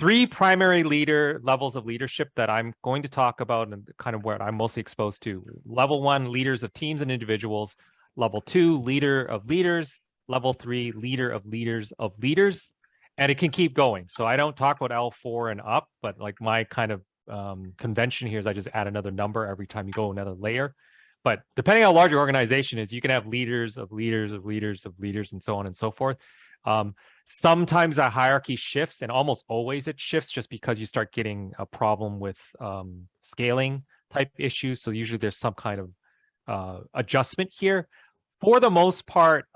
three primary levels of leadership that I'm going to talk about and kind of what I'm mostly exposed to. Level 1, leaders of teams and individuals. Level 2, leader of leaders. Level 3, leader of leaders of leaders. And it can keep going. So I don't talk about L4 and up, but like my kind of convention here is I just add another number every time you go another layer. But depending on how large your organization is, you can have leaders of leaders of leaders of leaders and so on and so forth. Sometimes that hierarchy shifts, and almost always it shifts just because you start getting a problem with scaling type issues. So usually there's some kind of adjustment here. For the most part,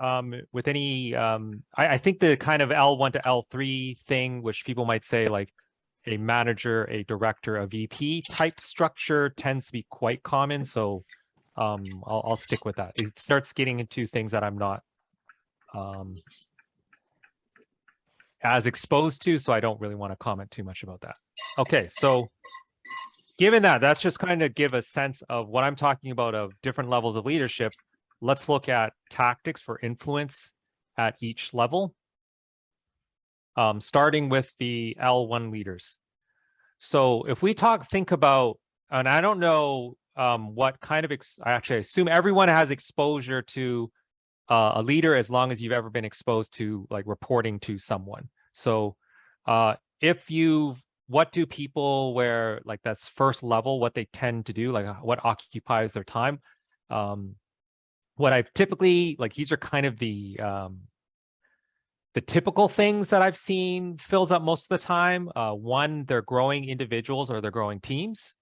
with any, I think the kind of L1 to L3 thing, which people might say like a manager, a director, a VP type structure tends to be quite common. So I'll stick with that. It starts getting into things that I'm not as exposed to, so I don't really want to comment too much about that. Okay, so given that, that's just kind of give a sense of what I'm talking about of different levels of leadership. Let's look at tactics for influence at each level, starting with the L1 leaders. So if we think about, and I don't know what kind of, I actually assume everyone has exposure to a leader as long as you've ever been exposed to like reporting to someone. So what do people where like that's first level, what they tend to do, like what occupies their time? What I've typically, like these are kind of the typical things that I've seen fills up most of the time. One, they're growing individuals or they're growing teams.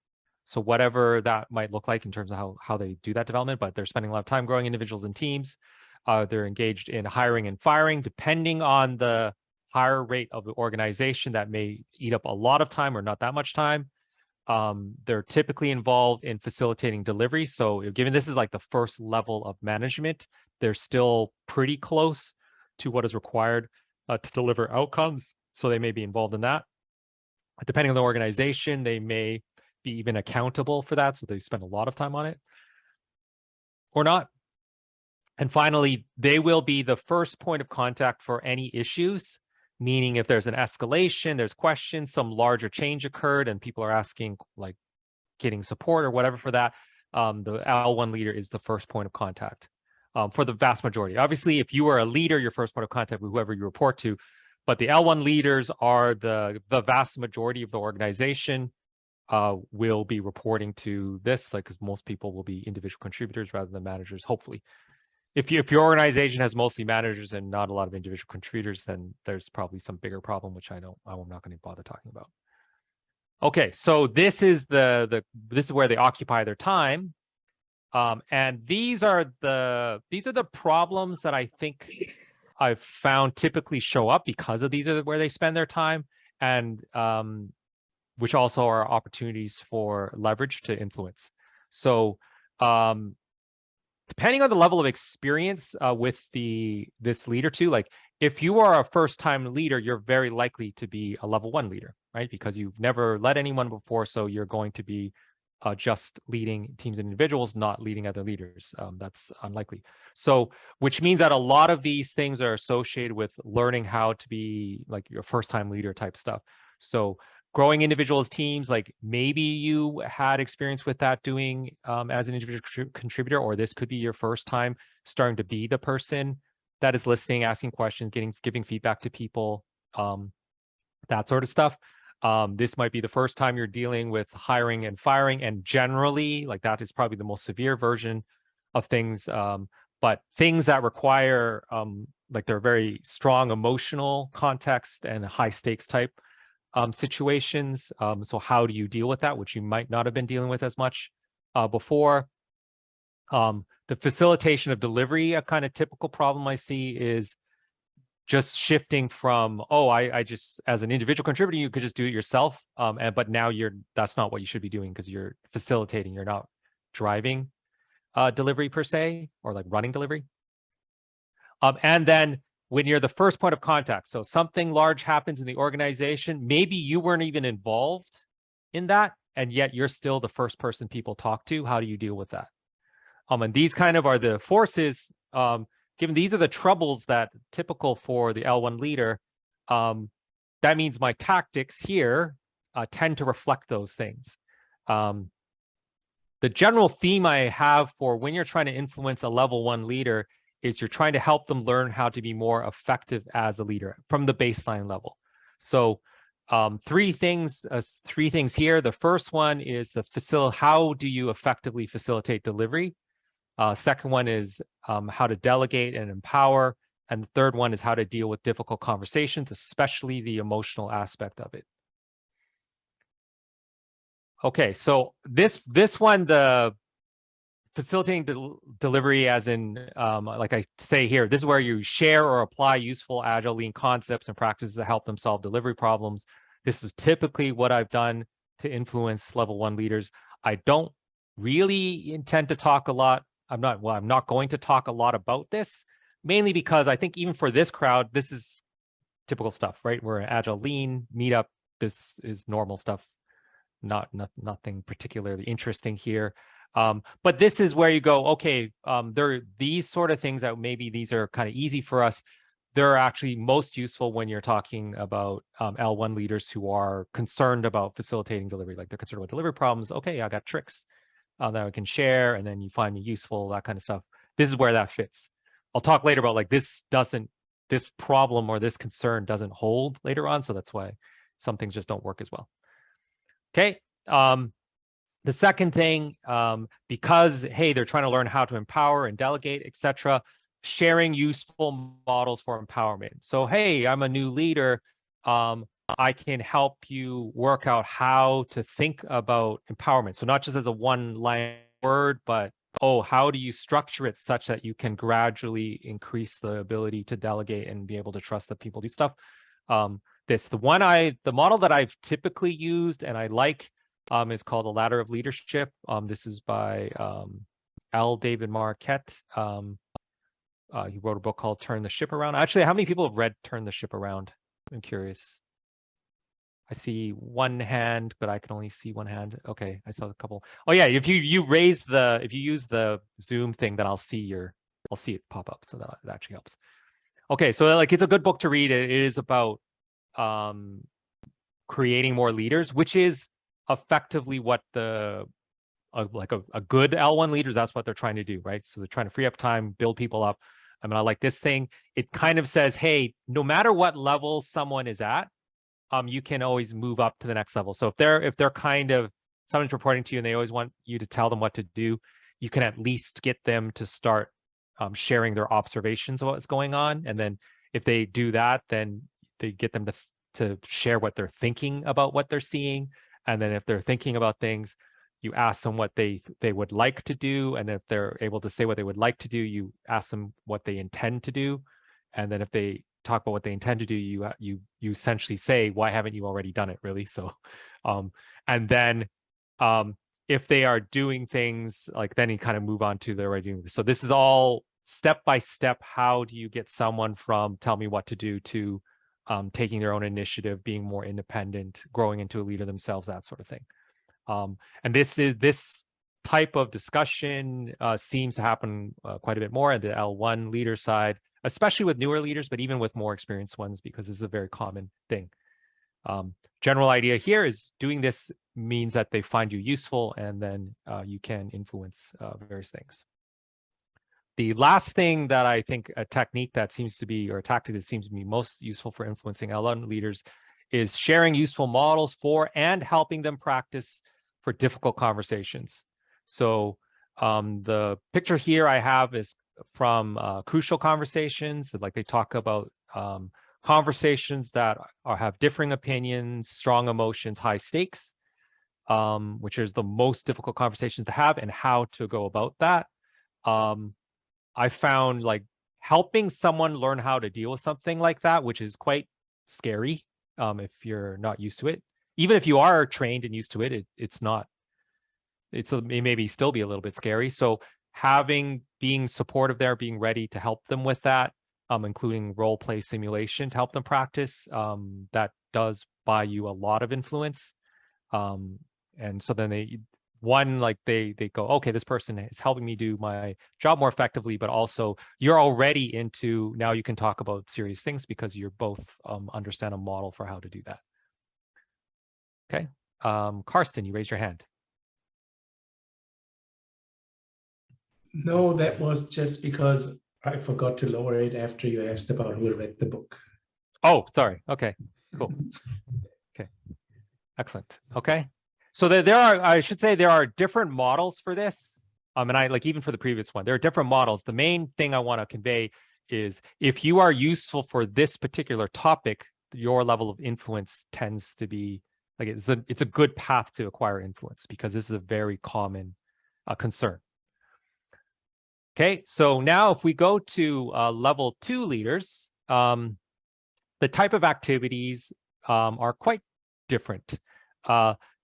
So whatever that might look like in terms of how they do that development, but they're spending a lot of time growing individuals and teams. They're engaged in hiring and firing, depending on the hire rate of the organization. That may eat up a lot of time or not that much time. They're typically involved in facilitating delivery. So given this is like the first level of management, they're still pretty close to what is required to deliver outcomes. So they may be involved in that. Depending on the organization, they may be even accountable for that. So they spend a lot of time on it or not. And finally, they will be the first point of contact for any issues, meaning if there's an escalation, there's questions, some larger change occurred and people are asking, like getting support or whatever for that, the L1 leader is the first point of contact for the vast majority. Obviously, if you are a leader, your first point of contact with whoever you report to, but the L1 leaders are the vast majority of the organization will be reporting to this, like because most people will be individual contributors rather than managers, hopefully. If your organization has mostly managers and not a lot of individual contributors, then there's probably some bigger problem, which I'm not going to bother talking about. Okay, so this is this is where they occupy their time, and these are the problems that I think I've found typically show up because of these are where they spend their time, and which also are opportunities for leverage to influence. So. Depending on the level of experience with this leader too, like if you are a first-time leader, you're very likely to be a level 1 leader, right? Because you've never led anyone before, so you're going to be just leading teams and individuals, not leading other leaders. That's unlikely. So, which means that a lot of these things are associated with learning how to be like your first-time leader type stuff. So growing individuals, teams, like maybe you had experience with that doing as an individual contributor, or this could be your first time starting to be the person that is listening, asking questions, giving feedback to people, that sort of stuff. This might be the first time you're dealing with hiring and firing, and generally, like that is probably the most severe version of things. But things that require, like they're very strong emotional context and high stakes type situations. So how do you deal with that, which you might not have been dealing with as much before? The facilitation of delivery, a kind of typical problem I see is just shifting from, I just, as an individual contributor, you could just do it yourself. But now that's not what you should be doing because you're facilitating, you're not driving delivery per se, or like running delivery. And then when you're the first point of contact, so something large happens in the organization, maybe you weren't even involved in that, and yet you're still the first person people talk to. How do you deal with that? And these kind of are the forces, given these are the troubles that typical for the L1 leader, that that means my tactics here tend to reflect those things. The general theme I have for when you're trying to influence a level 1 leader is you're trying to help them learn how to be more effective as a leader from the baseline level. So three things here. The first one is how do you effectively facilitate delivery? Second one is how to delegate and empower. And the third one is how to deal with difficult conversations, especially the emotional aspect of it. Okay, so this one, the facilitating delivery, as in, like I say here, this is where you share or apply useful agile lean concepts and practices to help them solve delivery problems. This is typically what I've done to influence level 1 leaders. I don't really intend to talk a lot. I'm not going to talk a lot about this, mainly because I think even for this crowd, this is typical stuff, right? We're an agile lean meetup. This is normal stuff. Nothing particularly interesting here. But this is where you go, okay, there are these sort of things that maybe these are kind of easy for us. They're actually most useful when you're talking about L1 leaders who are concerned about facilitating delivery, like they're concerned about delivery problems. Okay, I got tricks that I can share, and then you find it useful, that kind of stuff. This is where that fits. I'll talk later about like this problem or this concern doesn't hold later on, so that's why some things just don't work as well. Okay. The second thing, because, hey, they're trying to learn how to empower and delegate, etc., sharing useful models for empowerment. So, hey, I'm a new leader. I can help you work out how to think about empowerment. So not just as a one-line word, but, oh, how do you structure it such that you can gradually increase the ability to delegate and be able to trust that people do stuff? The model that I've typically used and I like is called The Ladder of Leadership. This is by L. David Marquette. He wrote a book called Turn the Ship Around. Actually, how many people have read Turn the Ship Around? I'm curious. I see one hand, but I can only see one hand. Okay, I saw a couple. Oh yeah, if you use the Zoom thing, then I'll see it pop up. So that actually helps. Okay, so like it's a good book to read. It is about creating more leaders, which is effectively what a good L1 leaders, that's what they're trying to do, right? So they're trying to free up time, build people up. I mean, I like this thing. It kind of says, hey, no matter what level someone is at, you can always move up to the next level. So if they're kind of someone's reporting to you and they always want you to tell them what to do, you can at least get them to start sharing their observations of what's going on. And then if they do that, then they get them to share what they're thinking about what they're seeing. And then if they're thinking about things, you ask them what they would like to do. And if they're able to say what they would like to do, you ask them what they intend to do. And then if they talk about what they intend to do, you essentially say, why haven't you already done it, really? So, and then if they are doing things, like then you kind of move on to they're already doing this. So this is all step by step. How do you get someone from tell me what to do to taking their own initiative, being more independent, growing into a leader themselves, that sort of thing. And this type of discussion seems to happen quite a bit more at the L1 leader side, especially with newer leaders, but even with more experienced ones, because this is a very common thing. General idea here is doing this means that they find you useful, and then you can influence various things. The last thing that I think a technique that seems to be, or a tactic that seems to be most useful for influencing L1 leaders is sharing useful models for and helping them practice for difficult conversations. So the picture here I have is from Crucial Conversations. Like they talk about conversations that have differing opinions, strong emotions, high stakes, which is the most difficult conversations to have and how to go about that. I found like helping someone learn how to deal with something like that, which is quite scary if you're not used to it. Even if you are trained and used to it, it may maybe still be a little bit scary. So being supportive there, being ready to help them with that, including role play simulation to help them practice, that does buy you a lot of influence. And so then one, like they go, okay, this person is helping me do my job more effectively, but also you're already into, now you can talk about serious things because you're both understand a model for how to do that. Okay. Karsten, you raised your hand. No, that was just because I forgot to lower it after you asked about who read the book. Oh, sorry. Okay, cool. Okay, excellent. Okay. So there are, I should say, there are different models for this. And I like, even for the previous one, there are different models. The main thing I want to convey is if you are useful for this particular topic, your level of influence tends to be like, it's a good path to acquire influence because this is a very common concern. Okay, so now if we go to level 2 leaders, the type of activities are quite different.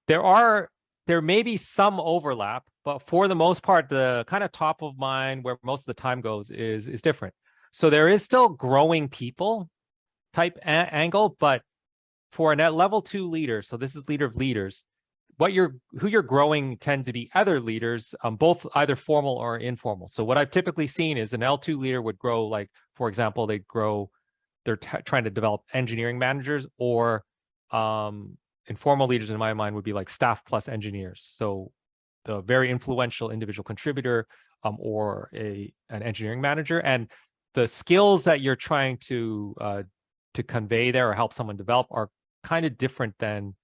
There may be some overlap, but for the most part, the kind of top of mind where most of the time goes is different. So there is still growing people type angle, but for a level 2 leader, so this is leader of leaders, who you're growing tend to be other leaders, both either formal or informal. So what I've typically seen is an L2 leader would grow, like, for example, they're trying to develop engineering managers, or informal leaders in my mind would be like staff plus engineers. So the very influential individual contributor or an engineering manager, and the skills that you're trying to convey there or help someone develop are kind of different than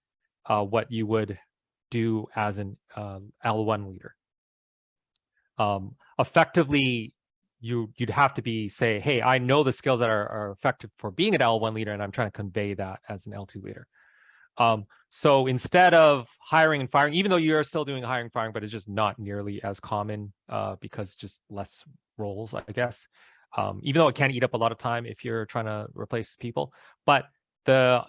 what you would do as an L1 leader. Effectively, you'd have to say, hey, I know the skills that are effective for being an L1 leader, and I'm trying to convey that as an L2 leader. So instead of hiring and firing, even though you're still doing hiring and firing, but it's just not nearly as common because just less roles, I guess. Even though it can eat up a lot of time if you're trying to replace people. But the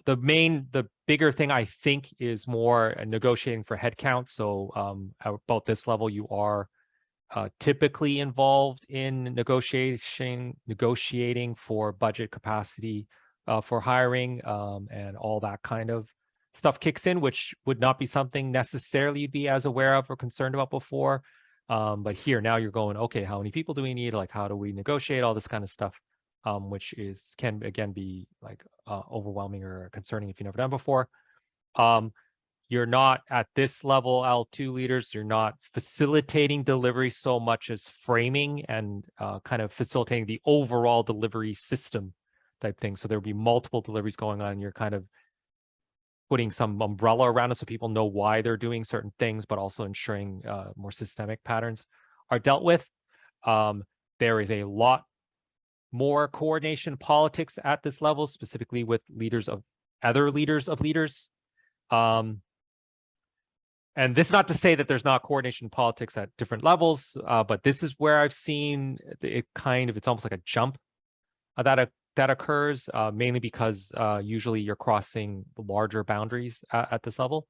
bigger thing, I think, is more negotiating for headcount. So about this level, you are typically involved in negotiating for budget capacity for hiring, and all that kind of stuff kicks in, which would not be something necessarily you'd be as aware of or concerned about before. But here now you're going, okay, how many people do we need? Like, how do we negotiate all this kind of stuff, which can again be like overwhelming or concerning if you've never done before. You're not at this level, L2 leaders, you're not facilitating delivery so much as framing and kind of facilitating the overall delivery system type thing. So there'll be multiple deliveries going on, and you're kind of putting some umbrella around it so people know why they're doing certain things, but also ensuring more systemic patterns are dealt with. There is a lot more coordination politics at this level, specifically with other leaders of leaders. And this is not to say that there's not coordination politics at different levels, but this is where I've seen it's almost like a jump that occurs, mainly because usually you're crossing larger boundaries at this level.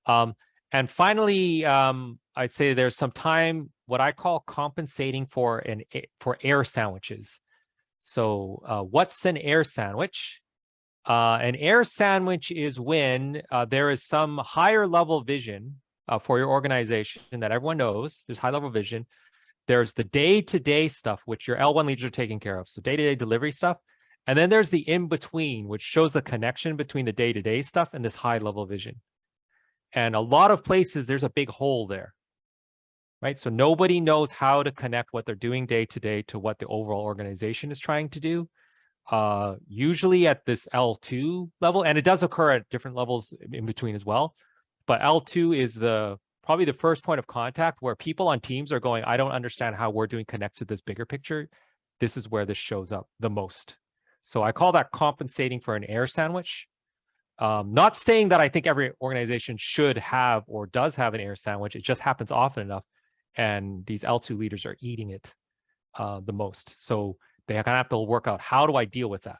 And finally, I'd say there's some time, what I call compensating for air sandwiches. So what's an air sandwich? An air sandwich is when there is some higher level vision for your organization that everyone knows. There's high level vision. There's the day-to-day stuff, which your L1 leaders are taking care of. So day-to-day delivery stuff. And then there's the in-between, which shows the connection between the day-to-day stuff and this high level vision. And a lot of places, there's a big hole there, right? So nobody knows how to connect what they're doing day-to-day to what the overall organization is trying to do. Usually at this L2 level, and it does occur at different levels in between as well, but L2 is probably the first point of contact where people on teams are going, I don't understand how we're doing connects to this bigger picture. This is where this shows up the most. So I call that compensating for an air sandwich. Not saying that I think every organization should have or does have an air sandwich. It just happens often enough, and these L2 leaders are eating it the most. So they kind of have to work out, how do I deal with that?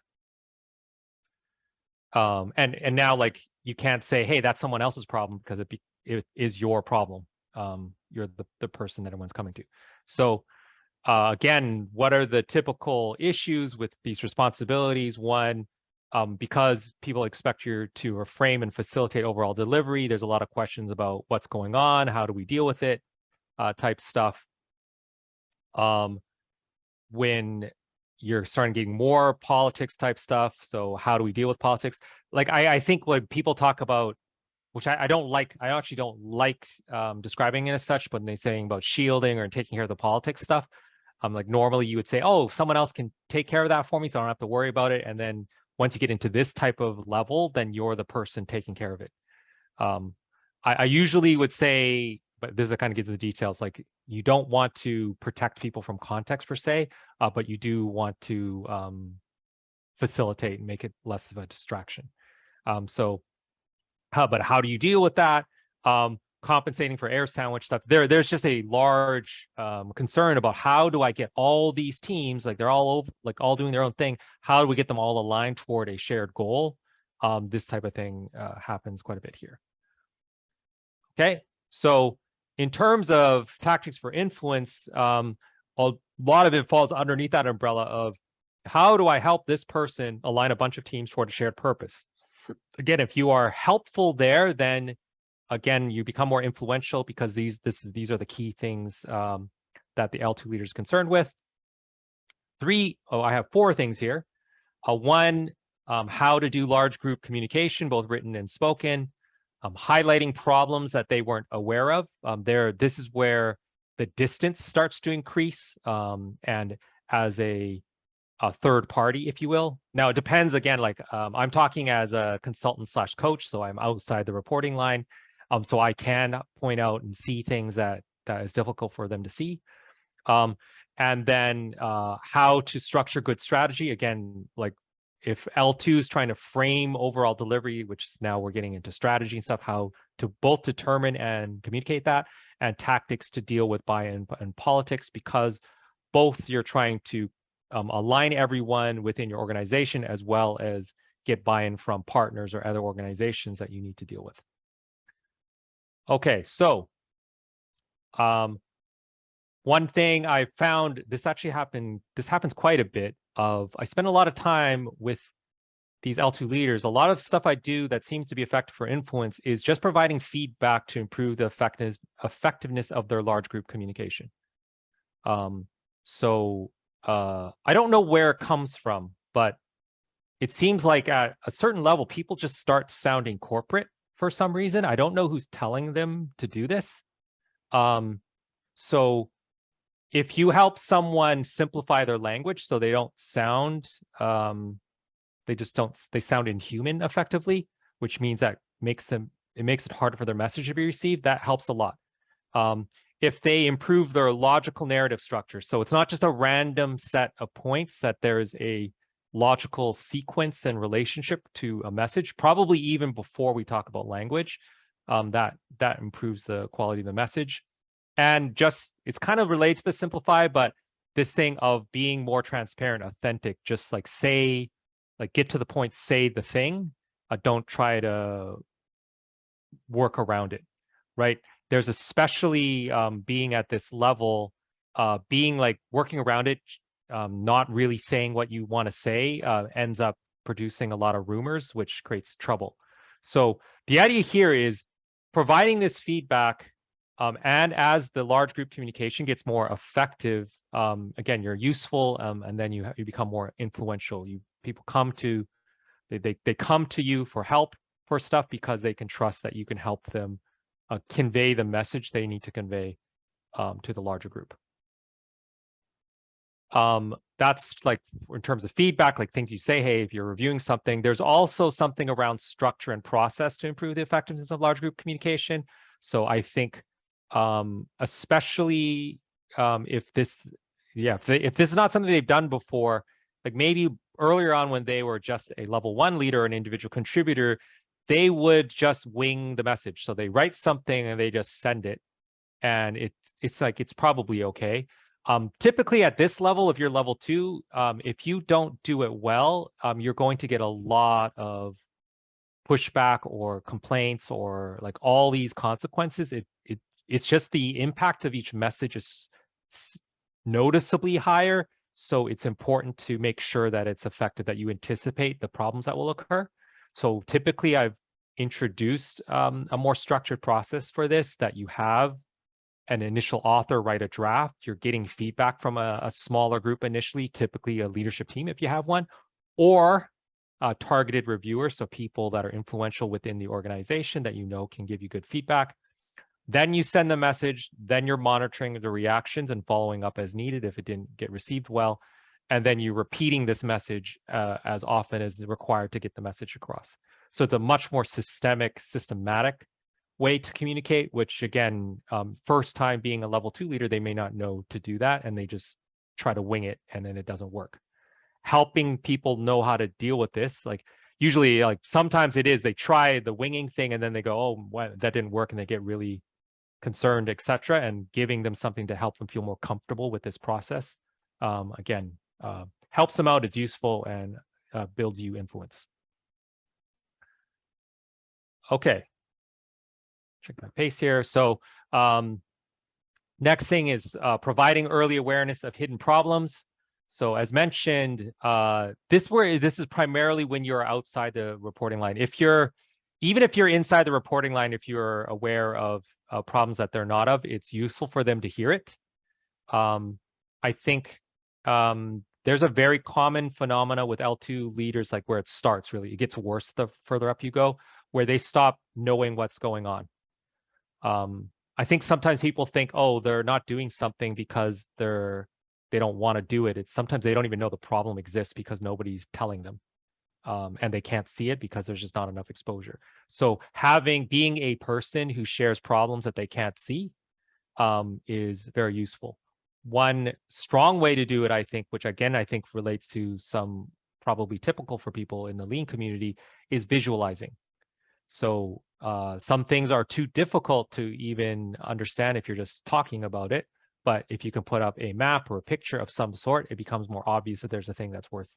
And now, like, you can't say, hey, that's someone else's problem, because it is your problem. You're the person that everyone's coming to. So again, what are the typical issues with these responsibilities? One, because people expect you to reframe and facilitate overall delivery. There's a lot of questions about what's going on, how do we deal with it, type stuff. When you're starting getting more politics type stuff, so how do we deal with politics? Like I think when people talk about, which I don't like, I actually don't like describing it as such, but when they're saying about shielding or taking care of the politics stuff, like normally you would say, oh, someone else can take care of that for me, so I don't have to worry about it. And then once you get into this type of level, then you're the person taking care of it. I usually would say, but this is kind of gets the details, like you don't want to protect people from context per se, but you do want to facilitate and make it less of a distraction. But how do you deal with that? Compensating for air sandwich stuff. There's just a large concern about how do I get all these teams, like they're all over, like all doing their own thing. How do we get them all aligned toward a shared goal? This type of thing happens quite a bit here. Okay, so in terms of tactics for influence, a lot of it falls underneath that umbrella of how do I help this person align a bunch of teams toward a shared purpose? Again, if you are helpful there, then again, you become more influential because these are the key things that the L2 leader is concerned with. I have 4 things here. One, how to do large group communication, both written and spoken. Highlighting problems that they weren't aware of. This is where the distance starts to increase, and as a third party, if you will. Now it depends again, like I'm talking as a consultant / coach, so I'm outside the reporting line. So I can point out and see things that is difficult for them to see. And then how to structure good strategy. Again, like if L2 is trying to frame overall delivery, which is now we're getting into strategy and stuff, how to both determine and communicate that, and tactics to deal with buy-in and politics, because both you're trying to align everyone within your organization as well as get buy-in from partners or other organizations that you need to deal with. Okay, so one thing I found, this happens quite a bit I spend a lot of time with these L2 leaders. A lot of stuff I do that seems to be effective for influence is just providing feedback to improve the effectiveness of their large group communication. I don't know where it comes from, but it seems like at a certain level, people just start sounding corporate for some reason. I don't know who's telling them to do this. So if you help someone simplify their language so they don't sound, they sound inhuman effectively, which means that it makes it harder for their message to be received. That helps a lot. If they improve their logical narrative structure, so it's not just a random set of points, that there's a logical sequence and relationship to a message, probably even before we talk about language, that improves the quality of the message. And just, it's kind of related to the simplify, but this thing of being more transparent, authentic, just like get to the point, say the thing, don't try to work around it, right? There's especially being at this level, being like working around it, not really saying what you want to say, ends up producing a lot of rumors, which creates trouble. So the idea here is providing this feedback, and as the large group communication gets more effective, again, you're useful, and then you become more influential. People come to you for help for stuff because they can trust that you can help them convey the message they need to convey to the larger group. That's like in terms of feedback, like things you say, hey, if you're reviewing something. There's also something around structure and process to improve the effectiveness of large group communication. So I think especially if this is not something they've done before, like maybe earlier on when they were just a level 1 leader, an individual contributor, they would just wing the message. So they write something and they just send it, and it's probably okay. Typically at this level, if you're level 2, if you don't do it well, you're going to get a lot of pushback or complaints or like all these consequences. It's just the impact of each message is noticeably higher So it's important to make sure that it's effective, that you anticipate the problems that will occur. So typically I've introduced a more structured process for this, that you have an initial author write a draft. You're getting feedback from a smaller group initially, typically a leadership team if you have one, or targeted reviewers, so people that are influential within the organization that you know can give you good feedback. Then you send the message, then you're monitoring the reactions and following up as needed if it didn't get received well. And then you're repeating this message as often as required to get the message across. So it's a much more systematic way to communicate, which again, first time being a level 2 leader, they may not know to do that and they just try to wing it and then it doesn't work. Helping people know how to deal with this, like usually, like sometimes it is they try the winging thing and then they go, oh, well, that didn't work, and they get really concerned, etc. And giving them something to help them feel more comfortable with this process, again, helps them out. It's useful and builds you influence. Okay, check my pace here. So next thing is providing early awareness of hidden problems. So as mentioned, this is primarily when you're outside the reporting line. Even if you're inside the reporting line, if you're aware of problems that they're not of, it's useful for them to hear it. I think there's a very common phenomena with L2 leaders, like where it starts, really. It gets worse the further up you go, where they stop knowing what's going on. I think sometimes people think, oh, they're not doing something because they don't want to do it. It's sometimes they don't even know the problem exists because nobody's telling them. And they can't see it because there's just not enough exposure. So being a person who shares problems that they can't see is very useful. One strong way to do it, I think, which again, I think relates to some probably typical for people in the lean community, is visualizing. So some things are too difficult to even understand if you're just talking about it. But if you can put up a map or a picture of some sort, it becomes more obvious that there's a thing that's worth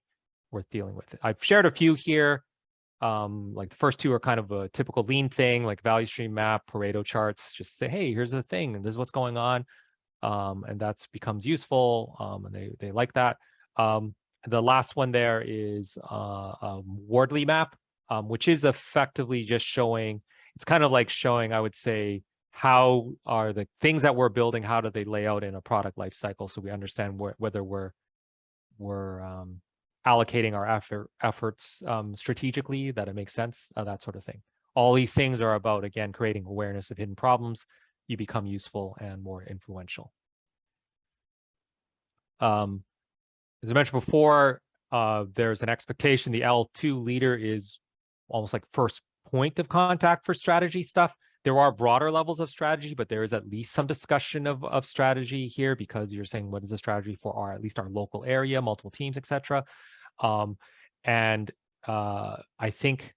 dealing with. I've shared a few here. Like the first two are kind of a typical lean thing, like value stream map, Pareto charts. Just say, hey, here's the thing, and this is what's going on, and that becomes useful, and they like that. The last one there is a Wardley map, which is effectively just showing. It's kind of like showing, I would say, how are the things that we're building, how do they lay out in a product life cycle, so we understand whether we're allocating our efforts strategically, that it makes sense, that sort of thing. All these things are about, again, creating awareness of hidden problems. You become useful and more influential. As I mentioned before, there's an expectation. The L2 leader is almost like first point of contact for strategy stuff. There are broader levels of strategy, but there is at least some discussion of strategy here, because you're saying, what is the strategy for at least our local area, multiple teams, etc. I think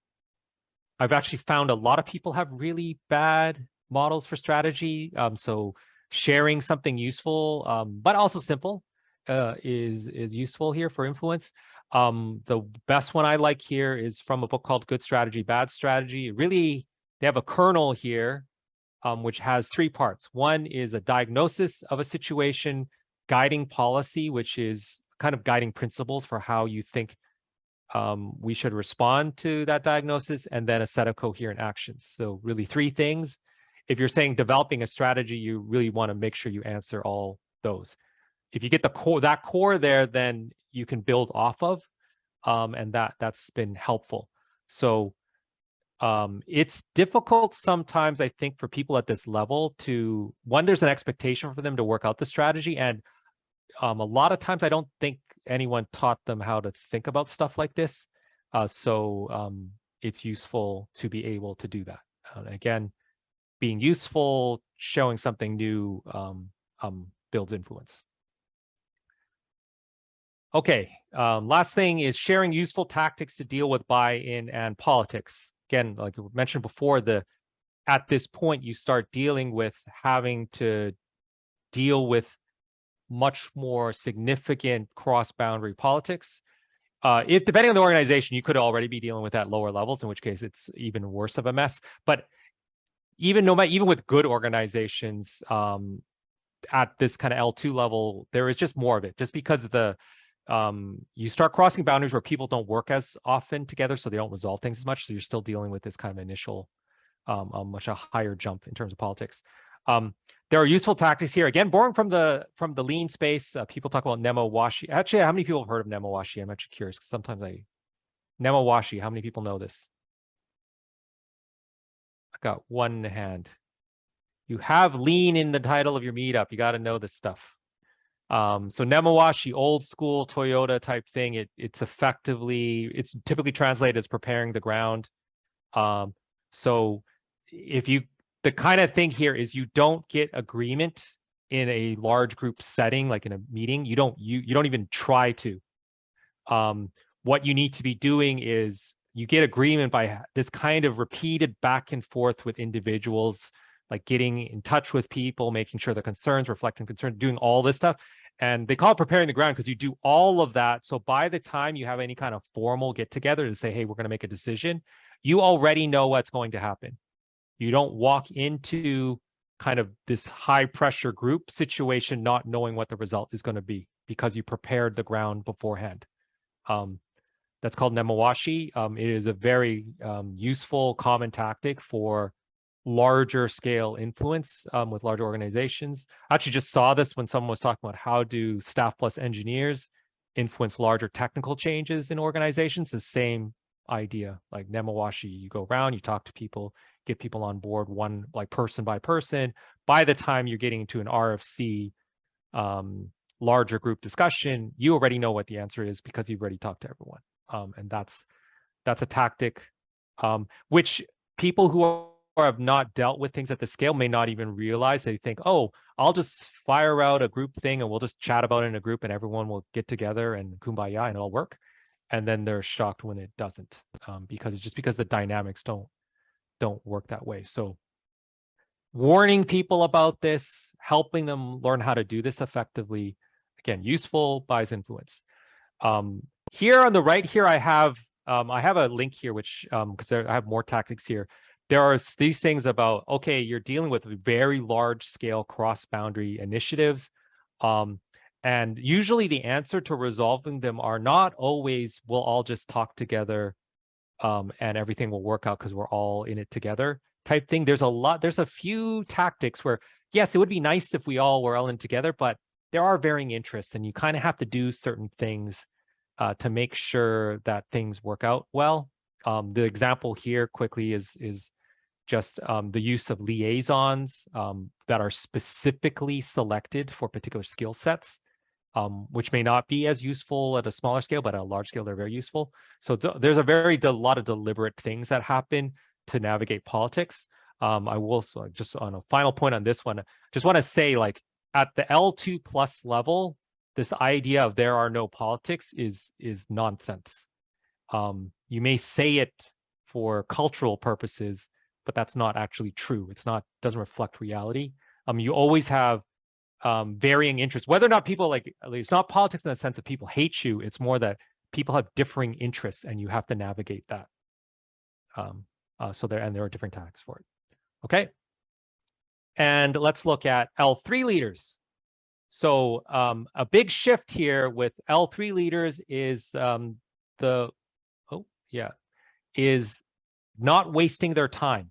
I've actually found a lot of people have really bad models for strategy. So sharing something useful, but also simple, is useful here for influence. The best one I like here is from a book called Good Strategy, Bad Strategy. Really, they have a kernel here, which has 3 parts. One is a diagnosis of a situation, guiding policy, which is kind of guiding principles for how you think we should respond to that diagnosis, and then a set of coherent actions. So really 3 things. If you're saying developing a strategy, you really want to make sure you answer all those. If you get that core there, then you can build off of, and that's been helpful. So it's difficult sometimes, I think, for people at this level to, one, there's an expectation for them to work out the strategy, and a lot of times I don't think anyone taught them how to think about stuff like this. So it's useful to be able to do that. Again, being useful, showing something new, builds influence. Okay, last thing is sharing useful tactics to deal with buy-in and politics. Again, like we mentioned before, at this point, you start dealing with having to deal with much more significant cross-boundary politics. If depending on the organization, you could already be dealing with that lower levels, in which case it's even worse of a mess. But even with good organizations, at this kind of L2 level, there is just more of it, just because the you start crossing boundaries where people don't work as often together, so they don't resolve things as much. So you're still dealing with this kind of initial, much a higher jump in terms of politics. There are useful tactics here. Again, borrowing from the lean space. People talk about Nemo-washi. Actually, how many people have heard of Nemo-washi? I'm actually curious, because sometimes Nemo-washi, how many people know this? I got one hand. You have lean in the title of your meetup. You got to know this stuff. So Nemo-washi, old school Toyota type thing. It's typically translated as preparing the ground. So the kind of thing here is you don't get agreement in a large group setting, like in a meeting. You don't even try to. What you need to be doing is you get agreement by this kind of repeated back and forth with individuals, like getting in touch with people, making sure their concerns, reflecting concerns, doing all this stuff. And they call it preparing the ground because you do all of that. So by the time you have any kind of formal get together to say, hey, we're going to make a decision, you already know what's going to happen. You don't walk into kind of this high pressure group situation not knowing what the result is going to be because you prepared the ground beforehand. That's called Nemo-washi. It is a very useful common tactic for larger scale influence with larger organizations. I actually just saw this when someone was talking about how do staff plus engineers influence larger technical changes in organizations. The same idea, like Nemo-washi. You go around, you talk to people, get people on board one, like person by person. By the time you're getting into an RFC, larger group discussion, you already know what the answer is because you've already talked to everyone. And that's a tactic which people who have not dealt with things at the scale may not even realize. They think, oh, I'll just fire out a group thing and we'll just chat about it in a group and everyone will get together and kumbaya and it'll work. And then they're shocked when it doesn't, because the dynamics don't work that way. So warning people about this, helping them learn how to do this effectively, again, useful, buys influence. Here on the right here, I have a link here, which because I have more tactics here. There are these things about, okay, you're dealing with very large scale cross-boundary initiatives. And usually the answer to resolving them are not always, we'll all just talk together and everything will work out because we're all in it together type thing. There's a few tactics where, yes, it would be nice if we all were all in together, but there are varying interests and you kind of have to do certain things to make sure that things work out well. The example here quickly is just the use of liaisons that are specifically selected for particular skill sets, which may not be as useful at a smaller scale, but at a large scale, they're very useful. So there's a lot of deliberate things that happen to navigate politics. I will, just on a final point on this one, just want to say, like, at the L2 plus level, this idea of there are no politics is nonsense. You may say it for cultural purposes, but that's not actually true. Doesn't reflect reality. You always have varying interests, whether or not people it's not politics in the sense that people hate you. It's more that people have differing interests and you have to navigate that. So there are different tactics for it. Okay. And let's look at L3 leaders. So a big shift here with L3 leaders is is not wasting their time,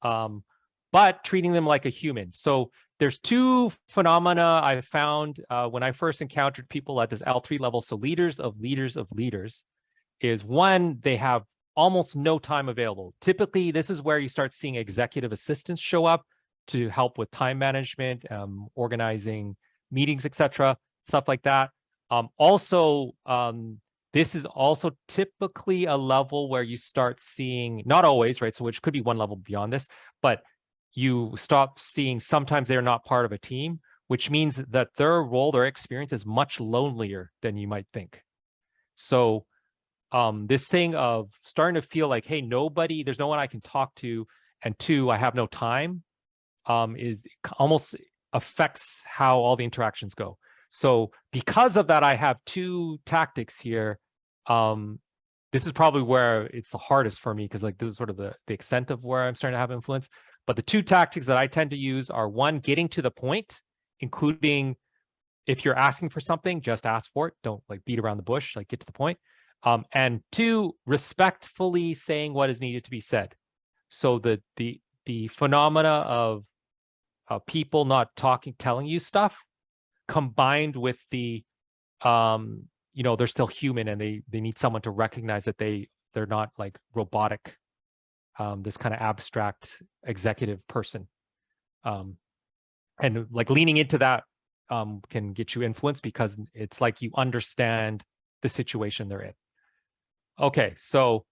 but treating them like a human. So there's two phenomena I found when I first encountered people at this L3 level. So leaders of leaders is, one, they have almost no time available. Typically, this is where you start seeing executive assistants show up to help with time management, organizing meetings, etc., stuff like that. This is also typically a level where you start seeing, not always, right? So which could be one level beyond this, but you stop seeing sometimes they're not part of a team, which means that their role, their experience is much lonelier than you might think. So this thing of starting to feel like, hey, there's no one I can talk to, and two, I have no time, is almost affects how all the interactions go. So because of that, I have two tactics here. This is probably where it's the hardest for me, because this is sort of the extent of where I'm starting to have influence. But the two tactics that I tend to use are, one, getting to the point including if you're asking for something, just ask for it. Don't like beat around the bush, like get to the point. And 2, respectfully saying what is needed to be said. So the phenomena of people not telling you stuff, combined with the they're still human and they need someone to recognize that they're not like robotic, this kind of abstract executive person, and like leaning into that can get you influence because it's like you understand the situation they're in. Okay, so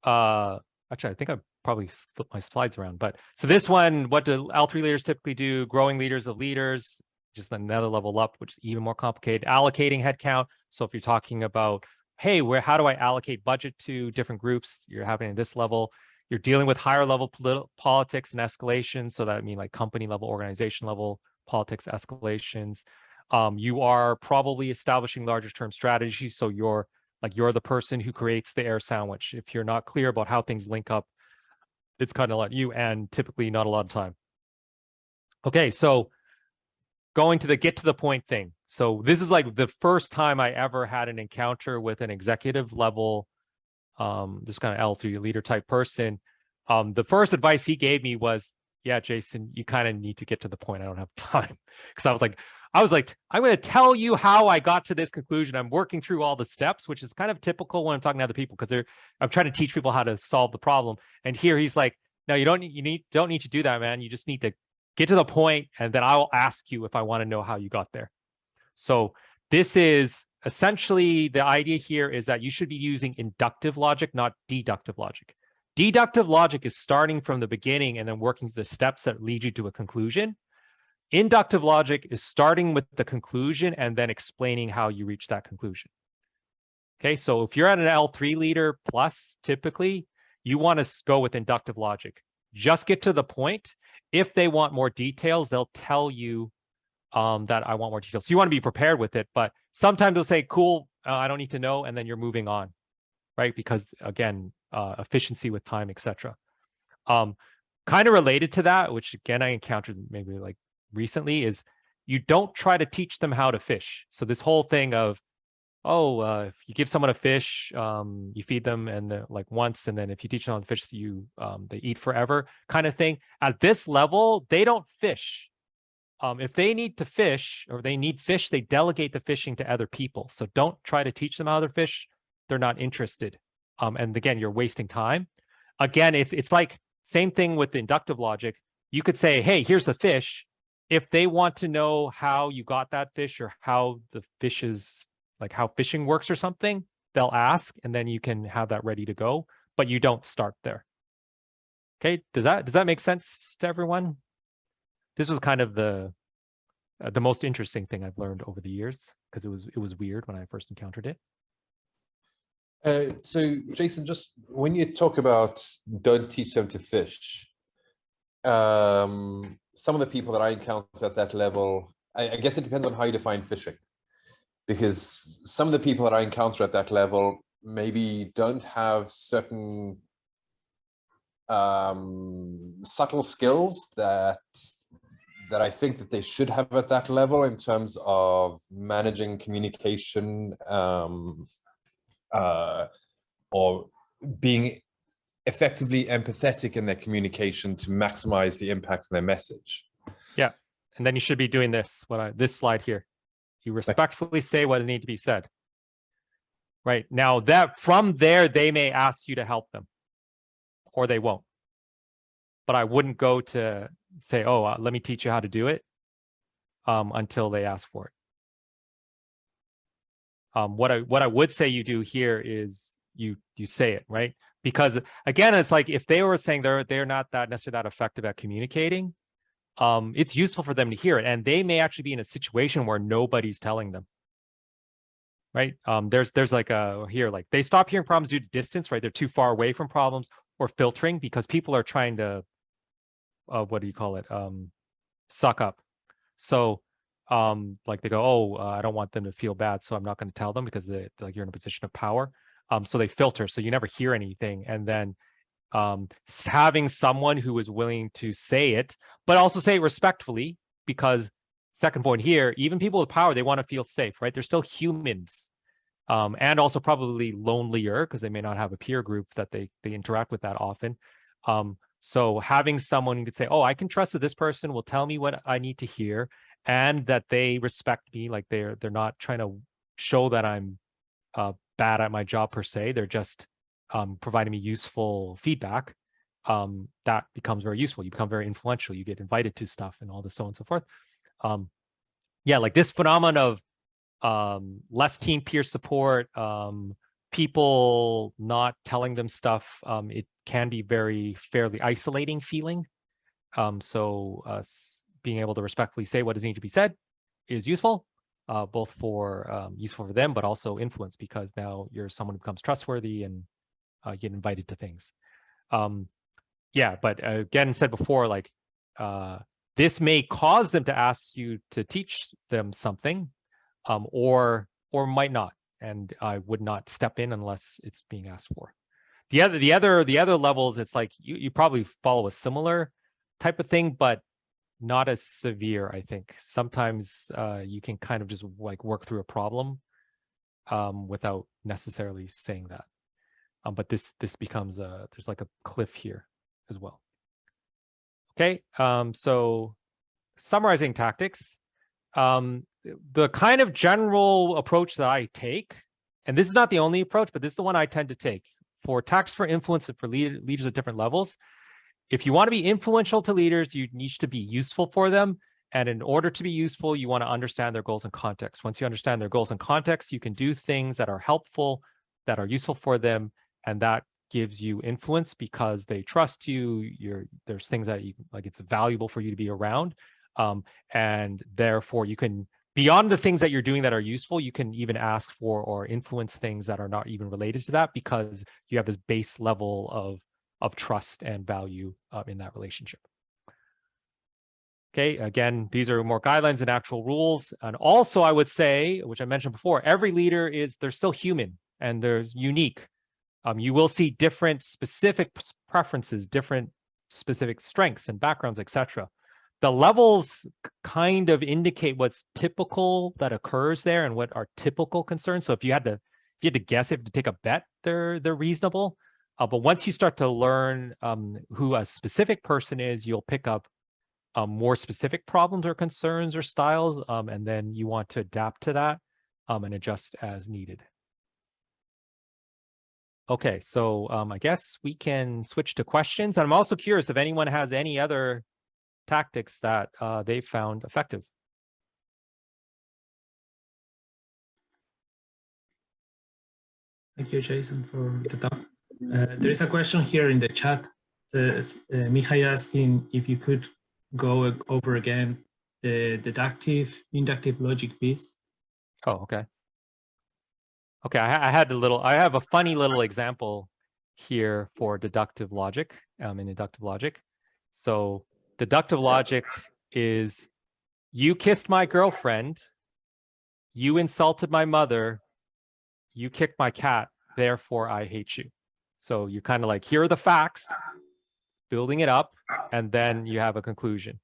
actually I think I probably flipped my slides around, but so this one, what do L3 leaders typically do? Growing leaders of leaders, just another level up, which is even more complicated. Allocating headcount. So if you're talking about, hey, how do I allocate budget to different groups? You're happening at this level. You're dealing with higher level politics and escalation. So that means like company level, organization level politics escalations. You are probably establishing larger term strategies. So you're the person who creates the air sandwich. If you're not clear about how things link up, it's kind of like you, and typically not a lot of time. Okay, so going to the get to the point thing. So this is like the first time I ever had an encounter with an executive level, this kind of L3 leader type person. The first advice he gave me was, yeah, Jason, you kind of need to get to the point. I don't have time. Because I was like, I'm going to tell you how I got to this conclusion. I'm working through all the steps, which is kind of typical when I'm talking to other people, because I'm trying to teach people how to solve the problem. And here he's like, no, you don't need to do that, man. You just need to get to the point, and then I'll ask you if I want to know how you got there. So this is essentially the idea here is that you should be using inductive logic, not deductive logic. Deductive logic is starting from the beginning and then working through the steps that lead you to a conclusion. Inductive logic is starting with the conclusion and then explaining how you reach that conclusion. Okay, so if you're at an L3 leader plus, typically, you want to go with inductive logic. Just get to the point. If they want more details, they'll tell you that I want more details. So you want to be prepared with it, but sometimes they'll say, cool, I don't need to know, and then you're moving on, right? Because again, efficiency with time, etc. Kind of related to that, which again, I encountered maybe like recently, is you don't try to teach them how to fish. So this whole thing of, if you give someone a fish, you feed them and like once, and then if you teach them how to fish, they eat forever kind of thing. At this level, they don't fish. If they need to fish or they need fish, they delegate the fishing to other people. So don't try to teach them how to fish. They're not interested. And again, you're wasting time. Again, it's like same thing with the inductive logic. You could say, hey, here's the fish. If they want to know how you got that fish or how the fish is, like how fishing works or something, they'll ask, and then you can have that ready to go, but you don't start there. Okay, does that make sense to everyone? This was kind of the most interesting thing I've learned over the years, because it was weird when I first encountered it. So Jason, just when you talk about don't teach them to fish, some of the people that I encounter at that level, I guess it depends on how you define fishing, because some of the people that I encounter at that level maybe don't have certain subtle skills that I think that they should have at that level in terms of managing communication, or being effectively empathetic in their communication to maximize the impact of their message. Yeah, and then you should be doing this, this slide here. You respectfully say what needs to be said. Right, now that from there, they may ask you to help them, or they won't. But I wouldn't go to say, let me teach you how to do it, until they ask for it. What I would say you do here is you say it, right? Because again, it's like if they were saying they're not necessarily that effective at communicating, it's useful for them to hear it, and they may actually be in a situation where nobody's telling them, right? There's like like they stop hearing problems due to distance, right? They're too far away from problems, or filtering because people are trying to what do you call it? Suck up. So like they go, I don't want them to feel bad, so I'm not going to tell them because you're in a position of power. So they filter, so you never hear anything. And then having someone who is willing to say it, but also say it respectfully, because second point here, even people with power, they want to feel safe, right? They're still humans, and also probably lonelier because they may not have a peer group that they interact with that often. So having someone who could say, oh, I can trust that this person will tell me what I need to hear, and that they respect me, like they're not trying to show that I'm bad at my job per se. They're just providing me useful feedback. That becomes very useful. You become very influential. You get invited to stuff and all this, so on and so forth. Yeah, like this phenomenon of less team peer support, people not telling them stuff, it can be fairly isolating feeling. So being able to respectfully say what does need to be said is useful, both for useful for them, but also influence, because now you're someone who becomes trustworthy and get invited to things. Yeah, but again, said before, like this may cause them to ask you to teach them something, or might not, and I would not step in unless it's being asked for. The other levels, it's like you probably follow a similar type of thing, but not as severe. I think sometimes you can kind of just like work through a problem without necessarily saying that. But this becomes there's like a cliff here as well. Okay, so summarizing tactics, the kind of general approach that I take, and this is not the only approach, but this is the one I tend to take for tactics for influence and for leaders at different levels. If you want to be influential to leaders, you need to be useful for them. And in order to be useful, you want to understand their goals and context. Once you understand their goals and context, you can do things that are helpful, that are useful for them, and that gives you influence because they trust you. There's things that you like, it's valuable for you to be around. And therefore you can, beyond the things that you're doing that are useful, you can even ask for or influence things that are not even related to that, because you have this base level of trust and value in that relationship. Okay, again, these are more guidelines and actual rules. And also I would say, which I mentioned before, every leader they're still human and they're unique. You will see different specific preferences, different specific strengths and backgrounds, etc. The levels kind of indicate what's typical that occurs there and what are typical concerns. So if you had to guess, if to take a bet, they're reasonable. But once you start to learn who a specific person is, you'll pick up more specific problems or concerns or styles, and then you want to adapt to that and adjust as needed. Okay, so I guess we can switch to questions. And I'm also curious if anyone has any other tactics that they found effective. Thank you, Jason, for the talk. There is a question here in the chat. Mihai asking if you could go over again the deductive, inductive logic piece. Oh, okay. Okay, I have a funny little example here for deductive logic, in inductive logic. So deductive logic is, you kissed my girlfriend, you insulted my mother, you kicked my cat, therefore I hate you. So you kind of like, here are the facts, building it up, and then you have a conclusion.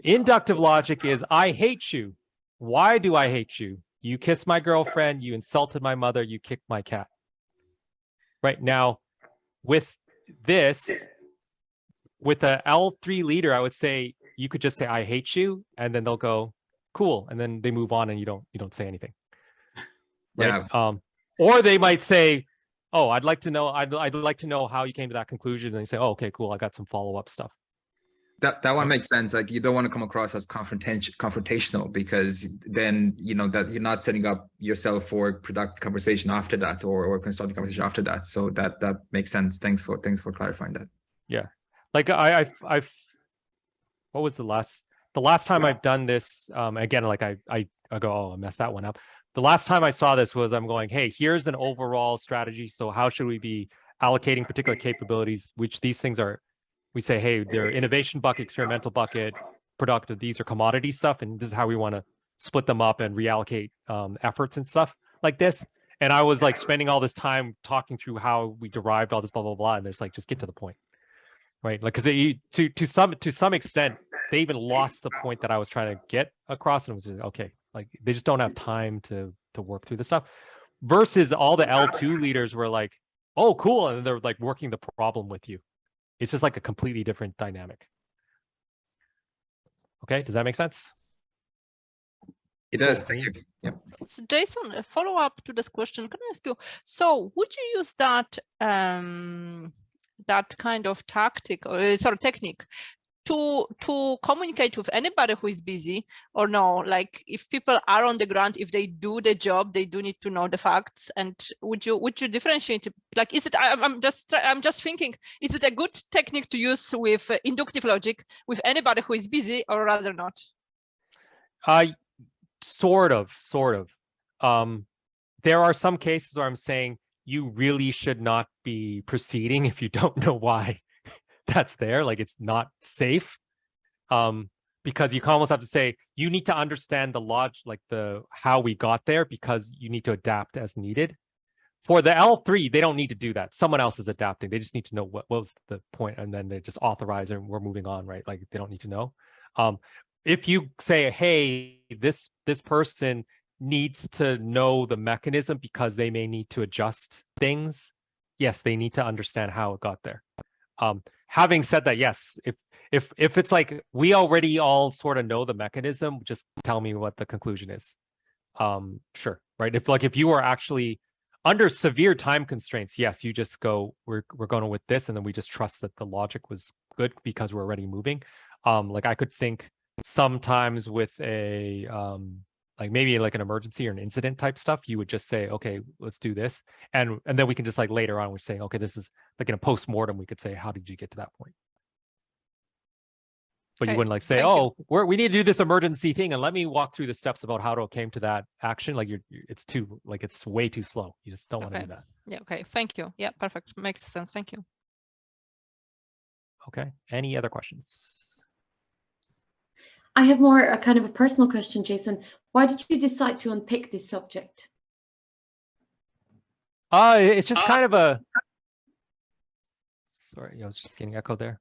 Inductive logic is, I hate you. Why do I hate you? You kissed my girlfriend, you insulted my mother, you kicked my cat. Right now, with this, with a L3 leader, I would say you could just say, I hate you, and then they'll go, cool, and then they move on and you don't say anything. Right? Yeah. Or they might say, oh, I'd like to know how you came to that conclusion, and they say, oh, okay, cool, I got some follow-up stuff. That one makes sense. Like, you don't want to come across as confrontational, because then that you're not setting up yourself for productive conversation after that, or constructive conversation after that. So that makes sense. Thanks for clarifying that. Yeah, like I've what was the last time I've done this? Again, like I go, oh, I messed that one up. The last time I saw this was, I'm going, hey, here's an overall strategy. So how should we be allocating particular capabilities, which these things are? We say, hey, they're innovation bucket, experimental bucket, productive. These are commodity stuff, and this is how we want to split them up and reallocate efforts and stuff like this. And I was like spending all this time talking through how we derived all this blah blah blah, and there's like, just get to the point, right? Like, because to some extent, they even lost the point that I was trying to get across, and it was okay, like they just don't have time to work through this stuff. Versus all the L2 leaders were like, oh, cool, and they're like working the problem with you. It's just like a completely different dynamic. Okay, does that make sense? It does. Cool. Thank you. Yeah. So Jason, a follow up to this question. Can I ask you? So, would you use that that kind of tactic or technique to communicate with anybody who is busy, or no? Like, if people are on the ground, if they do the job, they do need to know the facts. And would you differentiate? Like, is it? I'm just thinking, is it a good technique to use with inductive logic with anybody who is busy, or rather not? Sort of. There are some cases where I'm saying you really should not be proceeding if you don't know why that's there. Like, it's not safe. Because you almost have to say, you need to understand the logic, like how we got there, because you need to adapt as needed. For the L3, they don't need to do that. Someone else is adapting. They just need to know what was the point, and then they just authorize and we're moving on, right? Like, they don't need to know. If you say, hey, this person needs to know the mechanism because they may need to adjust things, yes, they need to understand how it got there. Having said that, yes, if it's like we already all sort of know the mechanism, just tell me what the conclusion is. Sure, right? If you are actually under severe time constraints, yes, you just go, we're going with this, and then we just trust that the logic was good because we're already moving. Like, I could think sometimes with a like maybe like an emergency or an incident type stuff, you would just say, okay, let's do this, and then we can just like later on we're saying, okay, this is like in a post-mortem, we could say, how did you get to that point? But you wouldn't like say, oh, we need to do this emergency thing, and let me walk through the steps about how it came to that action. Like, it's too, like, it's way too slow. You just don't want to do that. Yeah. Okay. Thank you. Yeah. Perfect. Makes sense. Thank you. Okay. Any other questions? I have more a kind of a personal question, Jason. Why did you decide to unpick this subject? It's just kind of a. Sorry, I was just getting echoed there.